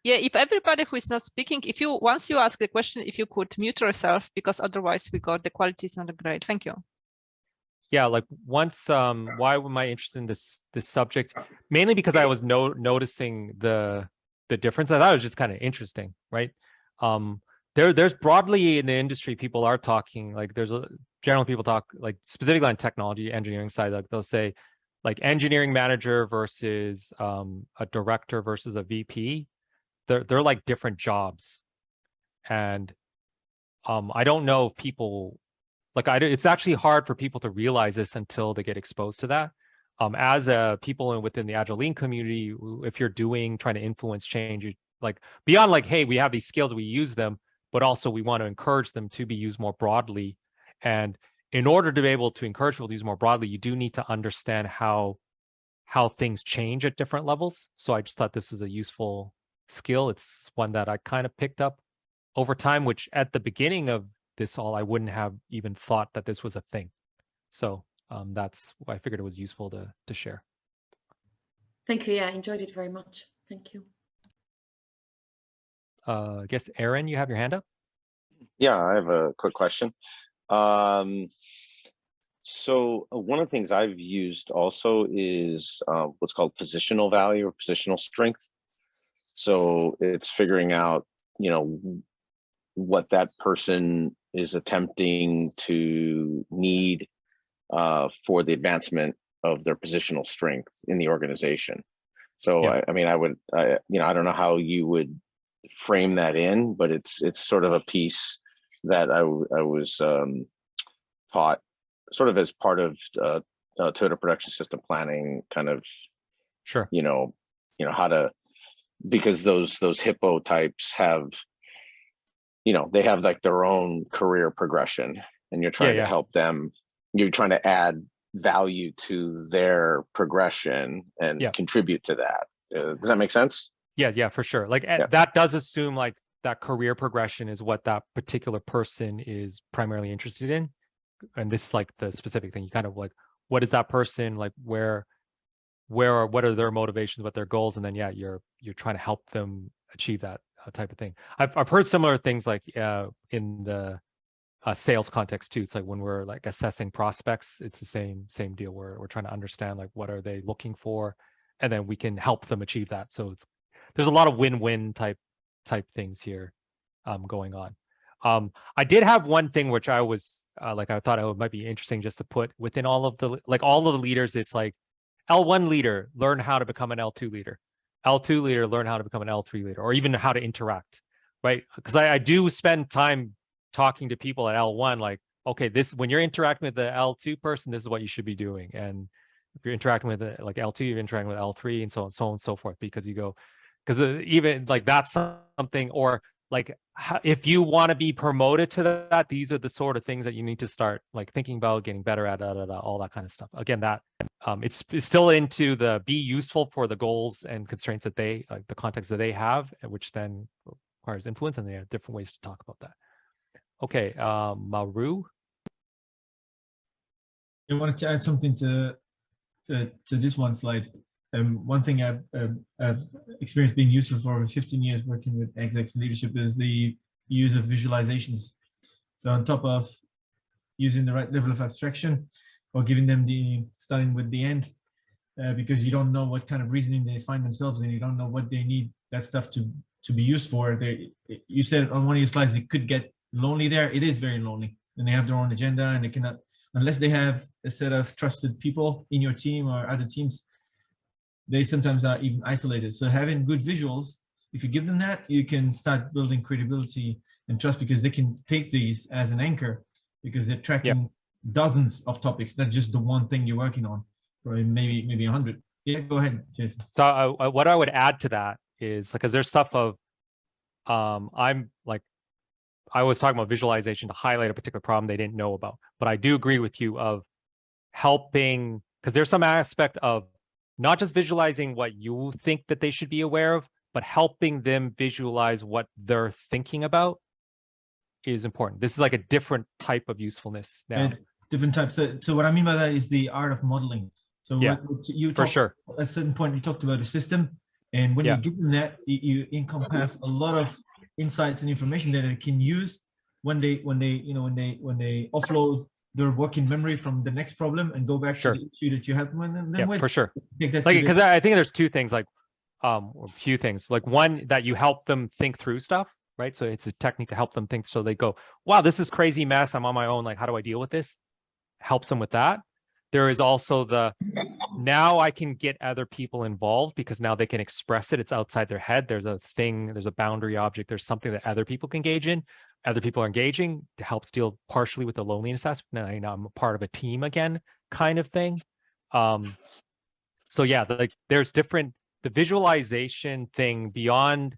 Yeah, if everybody who is not speaking, once you ask the question, if you could mute yourself, because otherwise the quality is not great. Thank you. Yeah, like once, why am I interested in this subject? Mainly because I was noticing the difference. I thought it was just kind of interesting, right? There's broadly in the industry, people are talking, like generally people talk like specifically on technology engineering side, like they'll say like engineering manager versus a director versus a VP. They're like different jobs, and I don't know if people it's actually hard for people to realize this until they get exposed to that. As people within the Agile Lean community, if you're trying to influence change, like beyond like, hey, we have these skills, we use them, but also we want to encourage them to be used more broadly. And in order to be able to encourage people to use more broadly, you do need to understand how things change at different levels. So I just thought this was a useful skill. It's one that I kind of picked up over time, which at the beginning of this all, I wouldn't have even thought that this was a thing. So that's why I figured it was useful to share. Thank you. Yeah, I enjoyed it very much. Thank you. I guess, Aaron, you have your hand up? Yeah, I have a quick question. So one of the things I've used also is what's called positional value or positional strength. So it's figuring out, what that person is attempting to need for the advancement of their positional strength in the organization. So Yeah. I don't know how you would frame that in, but it's sort of a piece that I was taught sort of as part of Toyota production system planning, kind of, Sure. How to, because those hippo types have, they have like their own career progression, and you're trying to help them. You're trying to add value to their progression and contribute to that. Does that make sense? Yeah, for sure. Like that does assume like that career progression is what that particular person is primarily interested in. And this is like the specific thing. You kind of like, what is that person like? What are their motivations? What their goals? And then you're trying to help them achieve that type of thing. I've heard similar things like in the sales context too. It's like when we're like assessing prospects, it's the same deal where we're trying to understand like what are they looking for, and then we can help them achieve that. So there's a lot of win-win type things here going on. I did have one thing which I was like, I thought it might be interesting just to put within all of the leaders. It's like L1 leader, learn how to become an L2 leader. L2 leader, learn how to become an L3 leader, or even how to interact, right? Because I do spend time talking to people at L1, like, okay, when you're interacting with the L2 person, this is what you should be doing. And if you're interacting with like L2, you're interacting with L3 and so on and so forth, because even like that's something, or like if you want to be promoted to that, these are the sort of things that you need to start like thinking about getting better at, all that kind of stuff. Again, that it's still into the be useful for the goals and constraints that they like, the context that they have, which then requires influence, and they have different ways to talk about that. Okay, Maru. I wanted to add something to this one slide. One thing I've experienced being useful for over 15 years working with execs and leadership is the use of visualizations. So on top of using the right level of abstraction, or giving them starting with the end, because you don't know what kind of reasoning they find themselves in, you don't know what they need that stuff to be used for. You said on one of your slides it could get lonely there. It is very lonely, and they have their own agenda, and they cannot, unless they have a set of trusted people in your team or other teams, they sometimes are even isolated. So having good visuals, if you give them that, you can start building credibility and trust, because they can take these as an anchor, because they're tracking dozens of topics, not just the one thing you're working on, or maybe 100. Yeah, go ahead, Jason. So what I would add to that is, because there's stuff of, I'm like, I was talking about visualization to highlight a particular problem they didn't know about, but I do agree with you of helping, because there's some aspect of not just visualizing what you think that they should be aware of, but helping them visualize what they're thinking about is important. This is like a different type of usefulness now. Different types. So what I mean by that is the art of modeling. So yeah, you for sure. At a certain point, you talked about a system, and when you give them that, you encompass a lot of insights and information that they can use when they offload their working memory from the next problem and go back to the issue that you have them. And then for sure. Like, because I think there's two things, like a few things. Like one, that you help them think through stuff, right? So it's a technique to help them think. So they go, wow, this is crazy mess. I'm on my own. Like, how do I deal with this? Helps them with that. There is also now I can get other people involved, because now they can express it. It's outside their head. There's a thing, there's a boundary object. There's something that other people can engage in. Other people are engaging to help deal partially with the loneliness aspect. Now I'm a part of a team again, kind of thing. So yeah, like there's the visualization thing beyond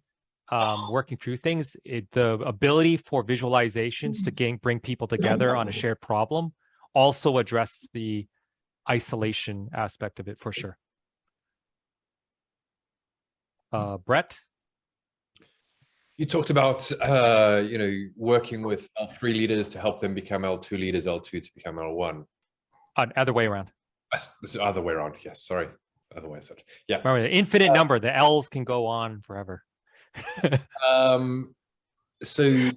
working through things. The ability for visualizations to bring people together on a shared problem also address the isolation aspect of it for sure. Brett? You talked about, working with L3 leaders to help them become L2 leaders, L2 to become L1. Other way around. This is other way around. Yes, sorry. Other way. Yeah. Remember, the infinite number, the L's can go on forever. So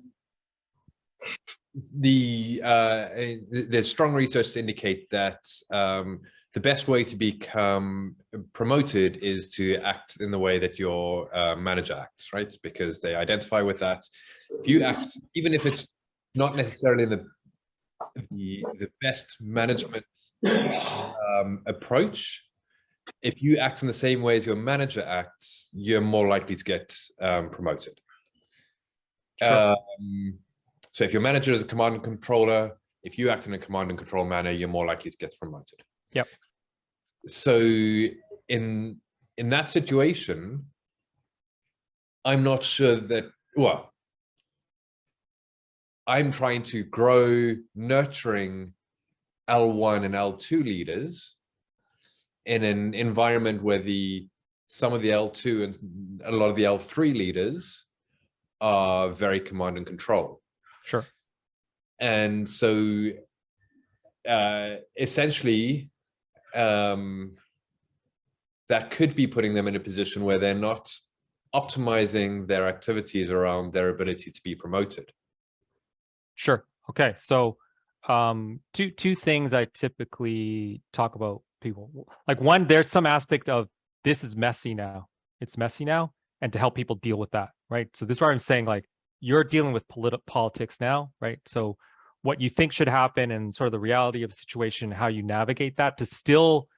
there's strong research to indicate that the best way to become promoted is to act in the way that your manager acts, right? Because they identify with that. If you act, even if it's not necessarily the best management approach, if you act in the same way as your manager acts, you're more likely to get promoted. Sure. So if your manager is a command and controller, if you act in a command and control manner, you're more likely to get promoted. Yep. So in that situation, I'm not sure that, well, I'm trying to grow nurturing L1 and L2 leaders in an environment where some of the L2 and a lot of the L3 leaders are very command and control. Sure. And so essentially, that could be putting them in a position where they're not optimizing their activities around their ability to be promoted? Sure. Okay. So two things I typically talk about people. Like one, there's some aspect of this is messy now. It's messy now, and to help people deal with that, right? So this is where I'm saying, like, you're dealing with politics now, right? So what you think should happen and sort of the reality of the situation, how you navigate that to still,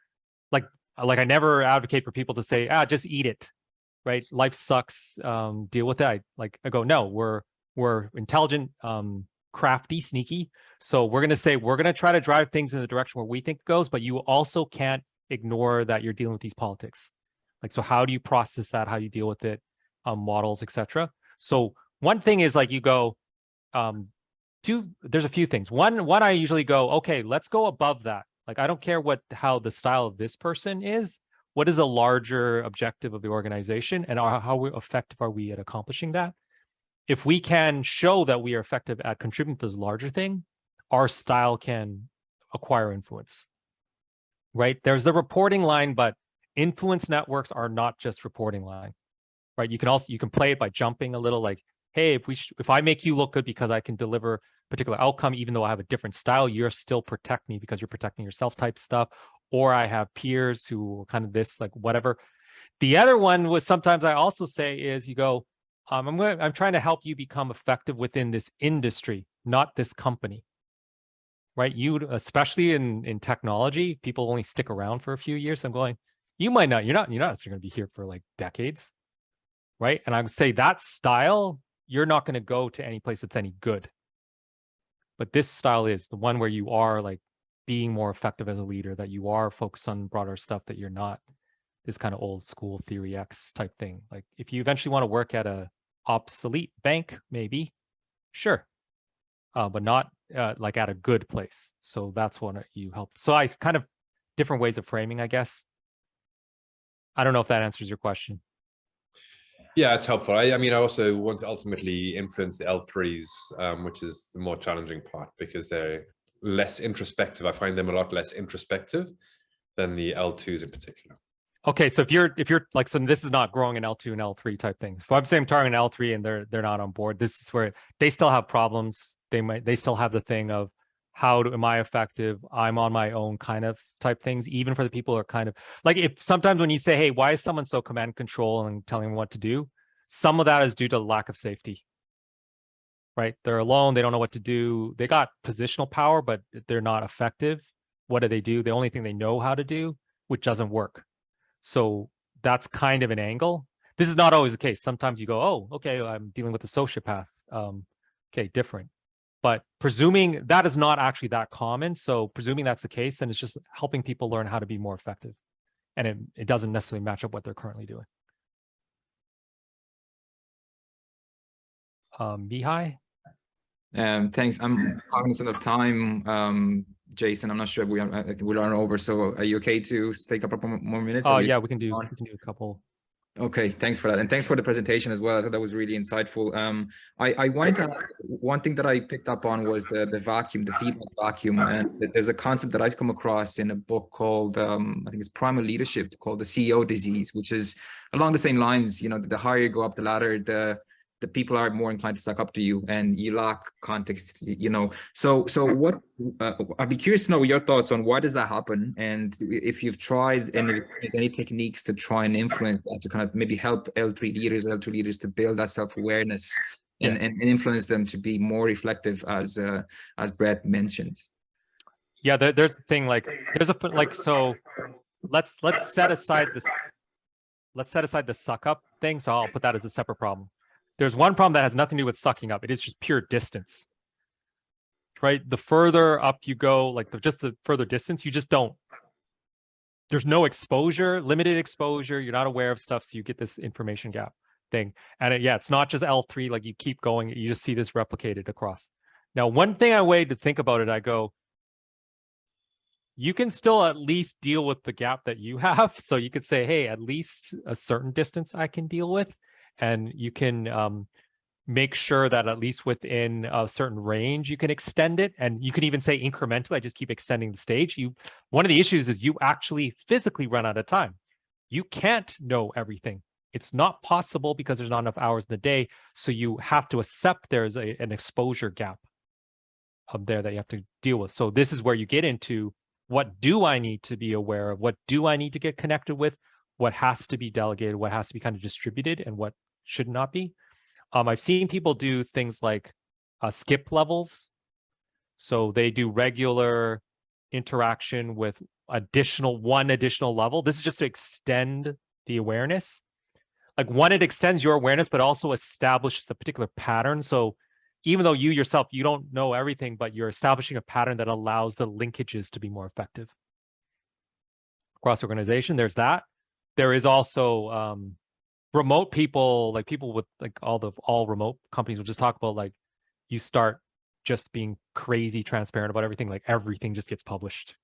like I never advocate for people to say, just eat it, right? Life sucks, deal with it. I go, no, we're intelligent, crafty, sneaky. So we're going to say, we're going to try to drive things in the direction where we think it goes, but you also can't ignore that you're dealing with these politics. Like, so how do you process that? How do you deal with it? Models, etc. So one thing is, like, you go, there's a few things. One, I usually go, okay, let's go above that. Like, I don't care how the style of this person is. What is a larger objective of the organization, and how effective are we at accomplishing that? If we can show that we are effective at contributing to this larger thing, our style can acquire influence, right? There's the reporting line, but influence networks are not just reporting line, right? You can play it by jumping a little, like, hey, if I make you look good because I can deliver a particular outcome, even though I have a different style, you're still protect me because you're protecting yourself type stuff. Or I have peers who kind of this, like, whatever. The other one was, sometimes I also say, is you go, I'm trying to help you become effective within this industry, not this company, right? Especially in technology, people only stick around for a few years. I'm going, you're not going to be here for like decades, right? And I would say that style, you're not going to go to any place that's any good. But this style is the one where you are, like, being more effective as a leader, that you are focused on broader stuff, that you're not this kind of old school theory X type thing. Like, if you eventually want to work at a obsolete bank, maybe, sure, but not like at a good place. So that's what you help. So I kind of different ways of framing, I guess. I don't know if that answers your question. Yeah, it's helpful. I mean, I also want to ultimately influence the L3s, which is the more challenging part, because they're less introspective. I find them a lot less introspective than the L2s in particular. Okay, so if you're like, so this is not growing an L2 and L3 type things. If I'm saying I'm targeting L3 and they're not on board, this is where they still have problems. They still have the thing of, am I effective? I'm on my own kind of type things, even for the people who are kind of like, if sometimes when you say, hey, why is someone so command and control and telling them what to do? Some of that is due to lack of safety, right? They're alone. They don't know what to do. They got positional power, but they're not effective. What do? The only thing they know how to do, which doesn't work. So that's kind of an angle. This is not always the case. Sometimes you go, oh, okay, I'm dealing with a sociopath. Okay, different. But presuming that is not actually that common, so presuming that's the case, then it's just helping people learn how to be more effective. And it doesn't necessarily match up what they're currently doing. Mihai? Thanks. I'm cognizant of time. Jason, I'm not sure we are over. So are you okay to take a couple more minutes? Oh yeah, we can do a couple. Okay, thanks for that. And thanks for the presentation as well. I thought that was really insightful. I wanted to ask, one thing that I picked up on was the vacuum, the feedback vacuum. And there's a concept that I've come across in a book called, I think it's Primal Leadership, called the CEO disease, which is along the same lines. You know, the higher you go up the ladder, the people are more inclined to suck up to you, and you lack context, you know. So what, I'd be curious to know your thoughts on why does that happen, and if you've tried any techniques to try and influence that, to kind of maybe help L2 leaders to build that self-awareness and influence them to be more reflective, as Brett mentioned. Yeah, there's the thing, like, so let's set aside this. Let's set aside the suck up thing. So I'll put that as a separate problem. There's one problem that has nothing to do with sucking up. It is just pure distance, right? The further up you go, like just the further distance, you just don't. There's no exposure, limited exposure. You're not aware of stuff, so you get this information gap thing. And it's not just L3. Like, you keep going, you just see this replicated across. Now, one thing I way to think about it, I go, you can still at least deal with the gap that you have. So you could say, hey, at least a certain distance I can deal with. And you can make sure that at least within a certain range, you can extend it. And you can even say incrementally, I just keep extending the stage. One of the issues is you actually physically run out of time. You can't know everything It's not possible because there's not enough hours in the day. So you have to accept there's an exposure gap up there that you have to deal with. So this is where you get into, what do I need to be aware of? What do I need to get connected with? What has to be delegated? What has to be kind of distributed, and what should not be? I've seen people do things like skip levels. So they do regular interaction with one additional level. This is just to extend the awareness. Like one, it extends your awareness, but also establishes a particular pattern. So even though you yourself, you don't know everything, but you're establishing a pattern that allows the linkages to be more effective. Across organization, there's that. There is also remote people, like people with like all remote companies will just talk about, like, you start just being crazy transparent about everything, like everything just gets published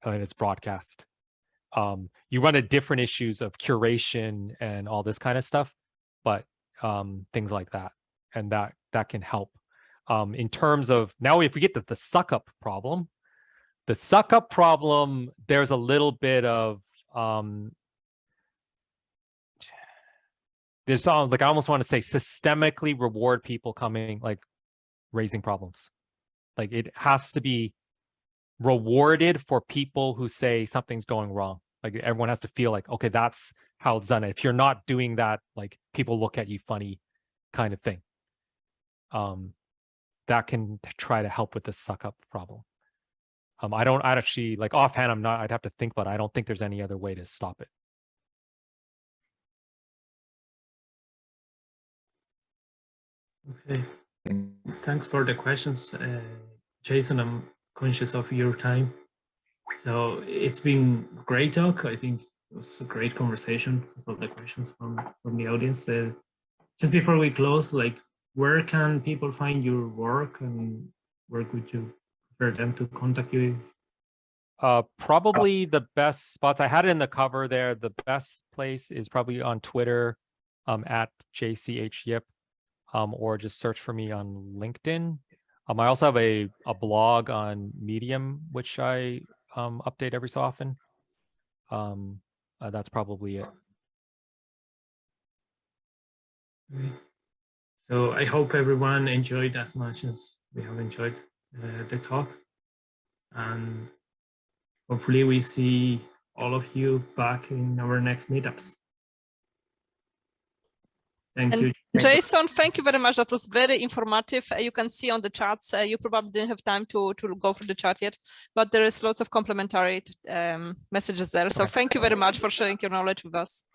and it's broadcast. You run into different issues of curation and all this kind of stuff, but things like that, and that can help. In terms of, now if we get to the suck up problem, there's a little bit of there's like, I almost want to say systemically reward people coming, like raising problems. Like it has to be rewarded for people who say something's going wrong. Like everyone has to feel like, okay, that's how it's done. If you're not doing that, like people look at you funny, kind of thing. That can try to help with the suck up problem. I'd actually, like offhand, I'd have to think, but I don't think there's any other way to stop it. Okay, thanks for the questions. Jason, I'm conscious of your time. So it's been a great talk. I think it was a great conversation with all the questions from the audience. Just before we close, like, where can people find your work, and where could you prefer them to contact you? Probably the best spots, I had it in the cover there. The best place is probably on Twitter, at JCHYip, or just search for me on LinkedIn. I also have a blog on Medium, which I update every so often. That's probably it. Okay. So I hope everyone enjoyed as much as we have enjoyed the talk, and hopefully we see all of you back in our next meetups. Thank you. Jason, thank you very much. That was very informative. You can see on the chats, you probably didn't have time to go through the chat yet, but there is lots of complementary messages there. So thank you very much for sharing your knowledge with us.